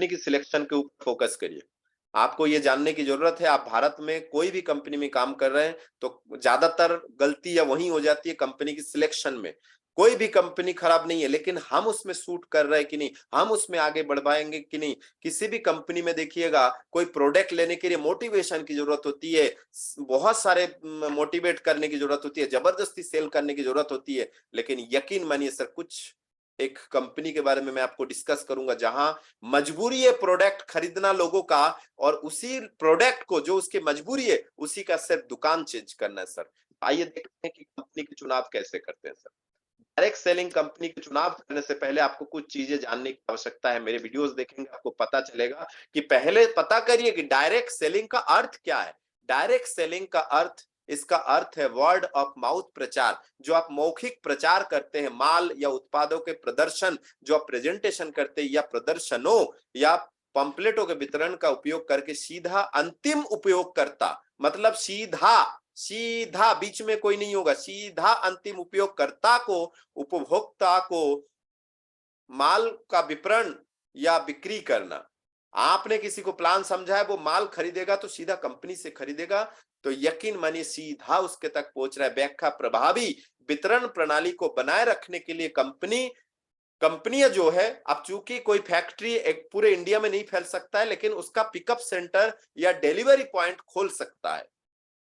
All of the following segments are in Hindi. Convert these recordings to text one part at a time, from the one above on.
कंपनी की सिलेक्शन के ऊपर फोकस करिए। आपको ये जानने की जरूरत है, आप भारत में कोई भी कंपनी में काम कर रहे हैं तो ज्यादातर गलती या वही हो जाती है कंपनी की सिलेक्शन में। कोई भी कंपनी खराब नहीं है, लेकिन हम उसमें सूट कर रहे हैं कि नहीं, हम उसमें आगे बढ़ पाएंगे कि नहीं। किसी भी कंपनी में देखिएगा, कोई प्रोडक्ट लेने के लिए मोटिवेशन की जरूरत होती है, बहुत सारे मोटिवेट करने की जरूरत होती है, जबरदस्ती सेल करने की जरूरत होती है। लेकिन यकीन मानिए सर, कुछ एक कंपनी के बारे में मैं आपको डिस्कस करूंगा जहां मजबूरी है प्रोडक्ट खरीदना लोगों का, और उसी प्रोडक्ट को जो उसकी मजबूरी है उसी का सिर्फ दुकान चेंज करना है सर। आइए देखते हैं कि कंपनी के चुनाव कैसे करते हैं सर। डायरेक्ट सेलिंग कंपनी के चुनाव करने से पहले आपको कुछ चीजें जानने की आवश्यकता है। मेरे वीडियोस देखेंगे आपको पता चलेगा कि पहले पता करिए कि डायरेक्ट सेलिंग का अर्थ क्या है। डायरेक्ट सेलिंग का अर्थ, इसका अर्थ है वर्ड ऑफ माउथ प्रचार। जो आप मौखिक प्रचार करते हैं, माल या उत्पादों के प्रदर्शन जो आप प्रेजेंटेशन करते हैं, या प्रदर्शनों या पंपलेटों के वितरण का उपयोग करके सीधा अंतिम उपयोगकर्ता, मतलब सीधा सीधा बीच में कोई नहीं होगा, सीधा अंतिम उपयोगकर्ता को, उपभोक्ता को माल का विपणन या बिक्री करना। आपने किसी को प्लान समझा है, वो माल खरीदेगा तो सीधा कंपनी से खरीदेगा, तो यकीन मानिए सीधा उसके तक पहुंच रहा है। व्याख्या प्रभावी वितरण प्रणाली को बनाए रखने के लिए कंपनियां जो है, अब चूंकि कोई फैक्ट्री एक पूरे इंडिया में नहीं फैल सकता है, लेकिन उसका पिकअप सेंटर या डिलीवरी पॉइंट खोल सकता है।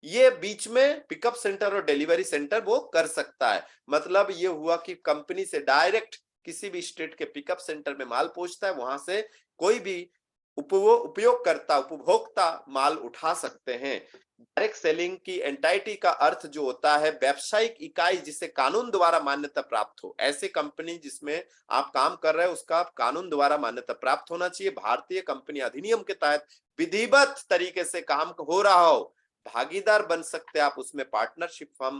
ये बीच में पिकअप सेंटर और डिलीवरी सेंटर वो कर सकता है। मतलब ये हुआ कि कंपनी से डायरेक्ट किसी भी स्टेट के पिकअप सेंटर में माल पहुंचता है, वहां से कोई भी उपयोगकर्ता, उपभोक्ता माल उठा सकते हैं। डायरेक्ट सेलिंग की एंटाइटी का अर्थ जो होता है व्यावसायिक इकाई जिसे कानून द्वारा मान्यता प्राप्त हो। ऐसे कंपनी जिसमें आप काम कर रहे हैं उसका कानून द्वारा मान्यता प्राप्त होना चाहिए, भारतीय कंपनी अधिनियम के तहत विधिवत तरीके से काम हो रहा हो, भागीदार बन सकते हैं आप उसमें, पार्टनरशिप फर्म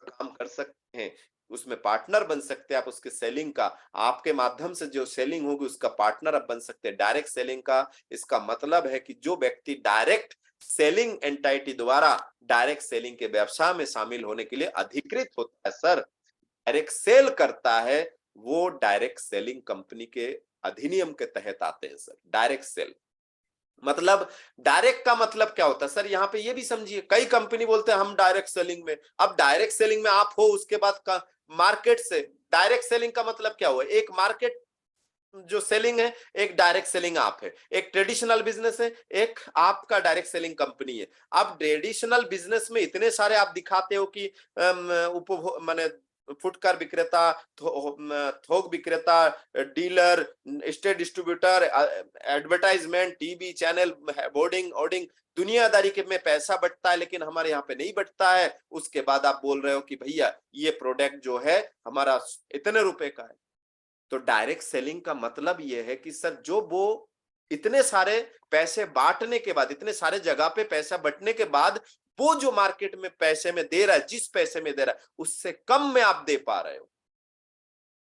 काम कर सकते हैं, उसमें पार्टनर बन सकते हैं आप उसके सेलिंग का, आपके माध्यम से जो सेलिंग होगी उसका पार्टनर आप बन सकते हैं। डायरेक्ट सेलिंग का इसका मतलब है कि जो व्यक्ति डायरेक्ट सेलिंग एंटाइटी द्वारा डायरेक्ट सेलिंग के व्यवसाय में शामिल होने के लिए अधिकृत होता है सर, डायरेक्ट सेल करता है, वो डायरेक्ट सेलिंग कंपनी के अधिनियम के तहत आते हैं सर। डायरेक्ट सेल मतलब, डायरेक्ट का मतलब क्या होता है सर, यहाँ पे ये भी समझिए। कई कंपनी बोलते हैं हम डायरेक्ट सेलिंग में, अब डायरेक्ट सेलिंग में आप हो, उसके बाद का मार्केट से डायरेक्ट सेलिंग का मतलब क्या हुआ, एक मार्केट जो सेलिंग है, एक डायरेक्ट सेलिंग आप है, एक ट्रेडिशनल बिजनेस है, एक आपका डायरेक्ट सेलिंग कंपनी है। अब ट्रेडिशनल बिजनेस में इतने सारे आप दिखाते हो कि उपभोग माने फुटकर विक्रेता, थोक विक्रेता, dealer, state distributor, advertisement, TV channel, boarding ओर्डिंग, दुनियादारी के में पैसा बटता है, लेकिन हमारे यहाँ पे नहीं बटता है। उसके बाद आप बोल रहे हो कि भैया ये प्रोडक्ट जो है हमारा इतने रुपए का है। तो डायरेक्ट सेलिंग का मतलब ये है कि सर जो वो इतने सारे पैसे बांटने के बाद, इतने सारे जगह पे पैसा बंटने के बाद, वो जो मार्केट में पैसे में दे रहा है, जिस पैसे में दे रहा है उससे कम में आप दे पा रहे हो,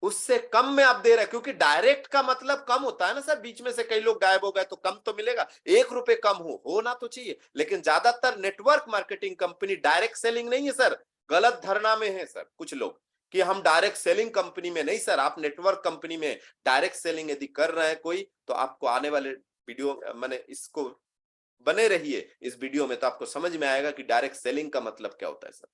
उससे कम में आप दे रहे हैं। क्योंकि डायरेक्ट का मतलब कम होता है ना सर, बीच में से कई लोग गायब हो गए तो कम तो मिलेगा, 1 रुपए कम होना तो चाहिए। लेकिन ज्यादातर network marketing company direct selling नहीं है सर, गलत धारणा में है सर कुछ लोग कि हम डायरेक्ट सेलिंग कंपनी में। नहीं सर, आप नेटवर्क कंपनी में डायरेक्ट सेलिंग यदि कर रहे हैं कोई, तो आपको आने वाले वीडियो मैंने इसको बने रहिए इस वीडियो में, तो आपको समझ में आएगा कि डायरेक्ट सेलिंग का मतलब क्या होता है सर।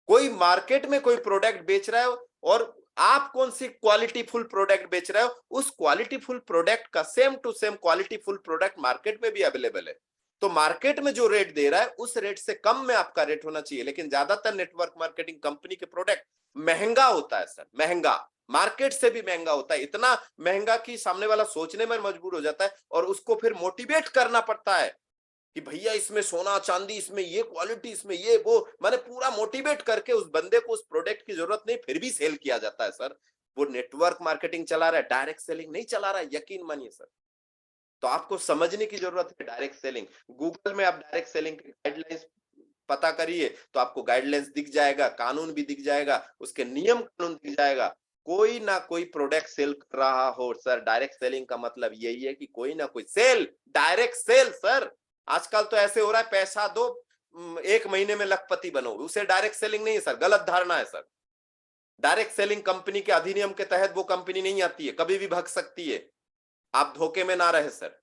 कोई मार्केट में कोई प्रोडक्ट बेच रहा है और आप कौन सी क्वालिटी फुल प्रोडक्ट बेच रहे हो, उस क्वालिटी फुल प्रोडक्ट का same to same quality full product market में भी अवेलेबल है। तो मार्केट में जो रेट दे रहा है उस रेट से कम में आपका रेट होना चाहिए। लेकिन ज्यादातर नेटवर्क मार्केटिंग कंपनी के प्रोडक्ट महंगा होता है सर, महंगा, मार्केट से भी महंगा होता है, इतना महंगा कि सामने वाला सोचने में मजबूर हो जाता है, और उसको फिर मोटिवेट करना पड़ता है कि भैया इसमें सोना चांदी, इसमें ये क्वालिटी, इसमें ये वो, मैंने पूरा मोटिवेट करके उस बंदे को उस प्रोडक्ट की जरूरत नहीं फिर भी सेल किया जाता है सर। वो नेटवर्क मार्केटिंग चला रहा है, डायरेक्ट सेलिंग नहीं चला रहा है, यकीन मानिए सर। तो आपको समझने की जरूरत है डायरेक्ट सेलिंग। गूगल में आप डायरेक्ट सेलिंग की गाइडलाइंस पता करिए तो आपको गाइडलाइंस दिख जाएगा, कानून भी दिख जाएगा, उसके नियम कानून दिख जाएगा। कोई ना कोई प्रोडक्ट सेल कर रहा हो सर, डायरेक्ट सेलिंग का मतलब यही है कि कोई ना कोई सेल, डायरेक्ट सेल सर। आजकल तो ऐसे हो रहा है पैसा दो 1 महीने में लखपति बनो, उसे डायरेक्ट सेलिंग नहीं है सर, गलत धारणा है सर। डायरेक्ट सेलिंग कंपनी के अधिनियम के तहत वो कंपनी नहीं आती है, कभी भी भाग सकती है। आप धोखे में ना रहे सर।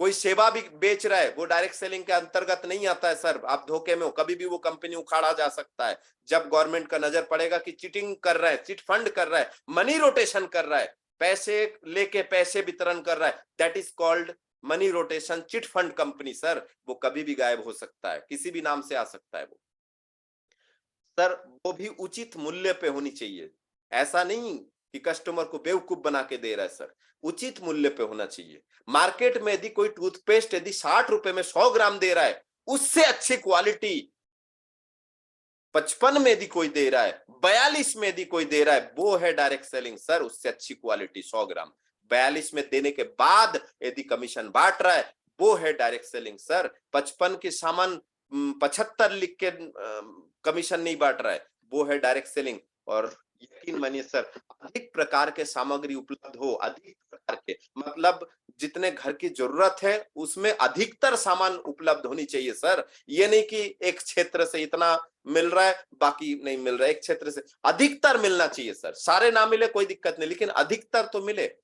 कोई सेवा भी बेच रहा है वो डायरेक्ट सेलिंग के अंतर्गत नहीं आता है सर, आप धोखे में हो, कभी भी वो कंपनी उखाड़ा जा सकता है। जब गवर्नमेंट का नजर पड़ेगा कि चीटिंग कर रहा है, चिट फंड कर रहा है, मनी रोटेशन कर रहा है, पैसे लेके पैसे वितरण कर रहा है, that is called money rotation chit fund company sir. वो कभी भी गायब हो सकता है, किसी भी नाम से आ सकता है वो सर। वो भी उचित मूल्य पे होनी चाहिए, ऐसा नहीं कि कस्टमर को बेवकूफ बना के दे रहा है सर, उचित मूल्य पे होना चाहिए। मार्केट में यदि कोई टूथपेस्ट यदि 60 रुपए में 100 ग्राम दे रहा है, उससे अच्छी क्वालिटी 55 में यदि कोई दे रहा है, 42 में यदि कोई दे रहा है, वो है डायरेक्ट सेलिंग सर। उससे अच्छी क्वालिटी 100 ग्राम 42 में देने के बाद यदि कमीशन बांट रहा है, वो है डायरेक्ट सेलिंग सर। 55 के सामान 75 लिख के कमीशन नहीं बांट रहा है, वो है डायरेक्ट सेलिंग। और यकीन मानिए सर, अधिक प्रकार के सामग्री उपलब्ध हो, अधिक प्रकार के मतलब जितने घर की जरूरत है उसमें अधिकतर सामान उपलब्ध होनी चाहिए सर। ये नहीं कि एक क्षेत्र से इतना मिल रहा है बाकी नहीं मिल रहा है, एक क्षेत्र से अधिकतर मिलना चाहिए सर। सारे ना मिले कोई दिक्कत नहीं, लेकिन अधिकतर तो मिले।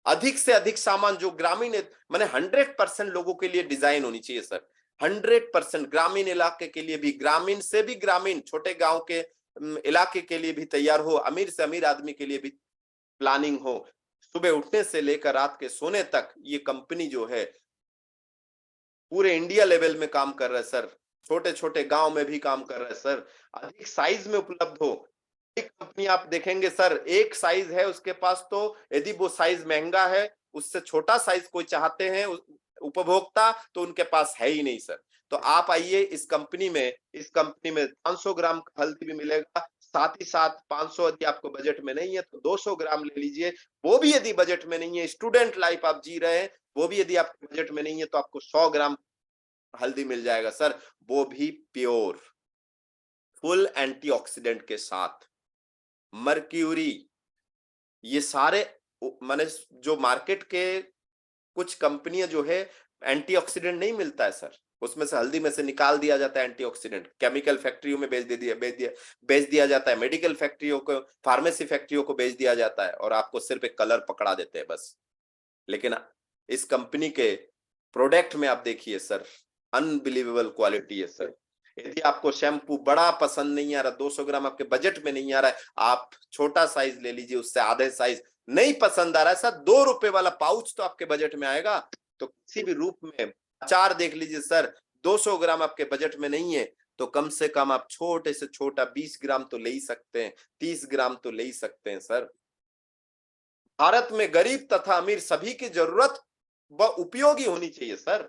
अधिक से अधिक सामान जो ग्रामीण माने 100% लोगों के लिए डिजाइन होनी चाहिए सर। 100% ग्रामीण इलाके के लिए भी, ग्रामीण से भी ग्रामीण छोटे गांव के इलाके के लिए भी तैयार हो, अमीर से अमीर आदमी के लिए भी प्लानिंग हो। सुबह उठने से लेकर रात के सोने तक ये कंपनी जो है पूरे इंडिया लेवल में काम कर रहा है सर, छोटे छोटे गांव में भी काम कर रहा है सर। अधिक साइज में उपलब्ध हो, एक कंपनी आप देखेंगे सर एक साइज है उसके पास, तो यदि वो साइज महंगा है, उससे छोटा साइज कोई चाहते हैं उपभोक्ता, तो उनके पास है ही नहीं सर। तो आप आइए इस कंपनी में 500 ग्राम हल्दी भी मिलेगा, साथ ही साथ 500 यदि आपको बजट में नहीं है तो 200 ग्राम ले लीजिए। वो भी यदि बजट में नहीं है, स्टूडेंट लाइफ आप जी रहे हैं, वो भी यदि आपके बजट में नहीं है तो आपको 100 ग्राम हल्दी मिल जाएगा सर। वो भी प्योर, फुल एंटीऑक्सीडेंट के साथ, मर्क्यूरी, ये सारे माने जो मार्केट के कुछ कंपनियां जो है एंटीऑक्सीडेंट नहीं मिलता है सर, उसमें से हल्दी में से निकाल दिया जाता है एंटीऑक्सीडेंट, केमिकल फैक्ट्रियों में बेच दिया जाता है, मेडिकल फैक्ट्रियों को, फार्मेसी फैक्ट्रियों को बेच दिया जाता है, और आपको सिर्फ एक कलर पकड़ा देते हैं बस। लेकिन इस कंपनी के प्रोडक्ट में आप देखिए सर, अनबिलीवेबल क्वालिटी है सर। यदि आपको शैम्पू बड़ा पसंद नहीं आ रहा, 200 ग्राम आपके बजट में नहीं आ रहा है, आप छोटा साइज ले लीजिए, उससे आधे साइज नहीं पसंद आ रहा है सर, 2 रुपए वाला पाउच तो आपके बजट में आएगा। तो किसी भी रूप में अचार देख लीजिए सर, 200 ग्राम आपके बजट में नहीं है तो कम से कम आप छोटे से छोटा 20 ग्राम तो ले ही सकते हैं, 30 ग्राम तो ले ही सकते हैं सर। भारत में गरीब तथा अमीर सभी की जरूरत व उपयोगी होनी चाहिए सर,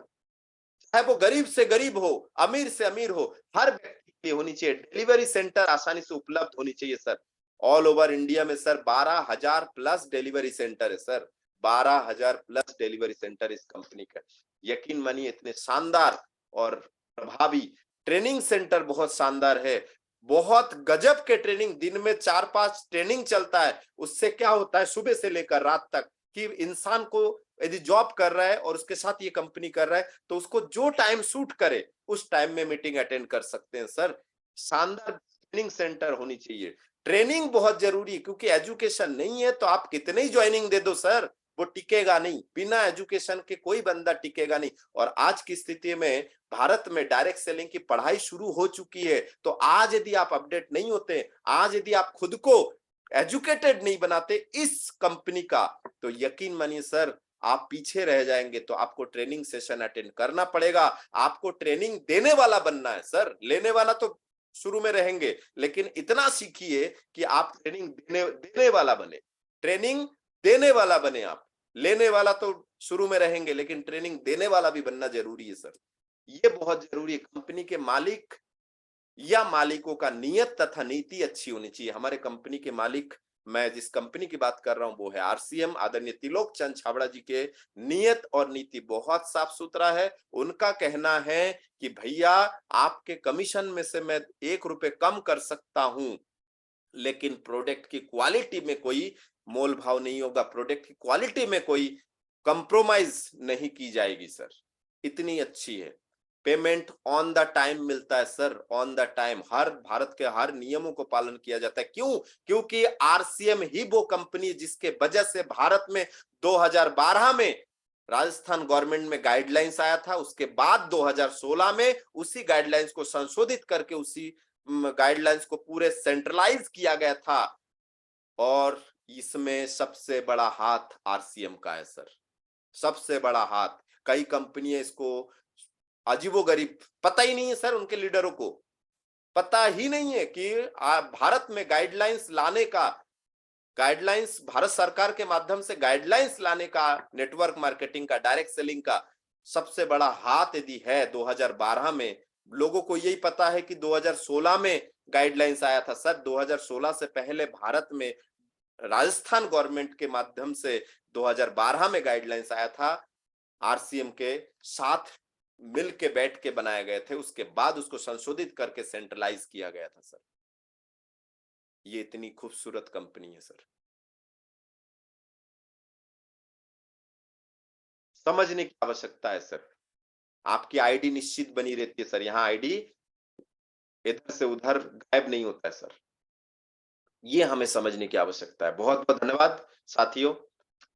चाहे वो गरीब से गरीब हो, अमीर से अमीर हो, हर व्यक्ति के लिए होनी चाहिए। डिलीवरी सेंटर आसानी से उपलब्ध होनी चाहिए सर। ऑल ओवर इंडिया में सर 12,000 प्लस डिलीवरी सेंटर है सर, 12,000 प्लस डिलीवरी सेंटर इस कंपनी का। यकीन मानिए इतने शानदार और प्रभावी ट्रेनिंग सेंटर, बहुत शानदार है, बहुत गजब के ट्रेनिंग, दिन में 4-5 ट्रेनिंग चलता है। उससे क्या होता है सुबह से लेकर रात तक कि इंसान को यदि जॉब कर रहा है और उसके साथ ये कंपनी कर रहा है तो उसको जो टाइम सूट करे उस टाइम में मीटिंग अटेंड कर सकते हैं सर। शानदार ट्रेनिंग सेंटर होनी चाहिए। ट्रेनिंग बहुत जरूरी है क्योंकि एजुकेशन नहीं है तो आप कितने ही ज्वाइनिंग दे दो सर, वो टिकेगा नहीं, बिना एजुकेशन के कोई बंदा टिकेगा नहीं। और आज की स्थिति में भारत में डायरेक्ट सेलिंग की पढ़ाई शुरू हो चुकी है, तो आज यदि आप अपडेट नहीं होते, आज यदि आप खुद को एजुकेटेड नहीं बनाते इस कंपनी का, तो यकीन मानिए सर आप पीछे रह जाएंगे। तो आपको ट्रेनिंग सेशन अटेंड करना पड़ेगा, आपको ट्रेनिंग देने वाला बनना है सर, लेने वाला तो शुरू में रहेंगे, लेकिन इतना सीखिए कि आप ट्रेनिंग देने वाला बने, ट्रेनिंग देने वाला बने आप। लेने वाला तो शुरू में रहेंगे लेकिन ट्रेनिंग देने वाला भी बनना जरूरी है सर, ये बहुत जरूरी है। कंपनी के मालिक या मालिकों का नियत तथा नीति अच्छी होनी चाहिए। हमारे कंपनी के मालिक, मैं जिस कंपनी की बात कर रहा हूं वो है आरसीएम, आदरणीय त्रिलोक चंद छाबड़ा जी के नियत और नीति बहुत साफ सुथरा है। उनका कहना है कि भैया आपके कमीशन में से मैं 1 रुपए कम कर सकता हूं, लेकिन प्रोडक्ट की क्वालिटी में कोई मोल भाव नहीं होगा, प्रोडक्ट की क्वालिटी में कोई कंप्रोमाइज नहीं की जाएगी सर, इतनी अच्छी है। पेमेंट ऑन द टाइम मिलता है सर, ऑन द टाइम। हर भारत के हर नियमों को पालन किया जाता है। क्यों? क्योंकि आरसीएम ही वो कंपनी जिसके वजह से भारत में 2012 में राजस्थान गवर्नमेंट में गाइडलाइंस आया था, उसके बाद 2016 में उसी गाइडलाइंस को संशोधित करके उसी गाइडलाइंस को पूरे सेंट्रलाइज किया गया था। और इसमें सबसे बड़ा हाथ आरसीएम का है सर, सबसे बड़ा हाथ। कई कंपनियां इसको अजीबोगरीब, पता ही नहीं है सर, उनके लीडरों को पता ही नहीं है कि भारत में गाइडलाइंस लाने का, गाइडलाइंस भारत सरकार के माध्यम से गाइडलाइंस लाने का, नेटवर्क मार्केटिंग का, डायरेक्ट सेलिंग का सबसे बड़ा हाथ यदि है 2012 में। लोगों को यही पता है कि 2016 में गाइडलाइंस आया था सर। 2016 से पहले भारत में राजस्थान गवर्नमेंट के माध्यम से 2012 में गाइडलाइंस आया था, आरसीएम के साथ मिल के बैठ के बनाए गए थे, उसके बाद उसको संशोधित करके सेंट्रलाइज किया गया था सर। ये इतनी खूबसूरत कंपनी है सर, समझने की आवश्यकता है सर। आपकी आईडी निश्चित बनी रहती है सर, यहाँ आईडी इधर से उधर गायब नहीं होता है सर। ये हमें समझने की आवश्यकता है। बहुत बहुत धन्यवाद साथियों।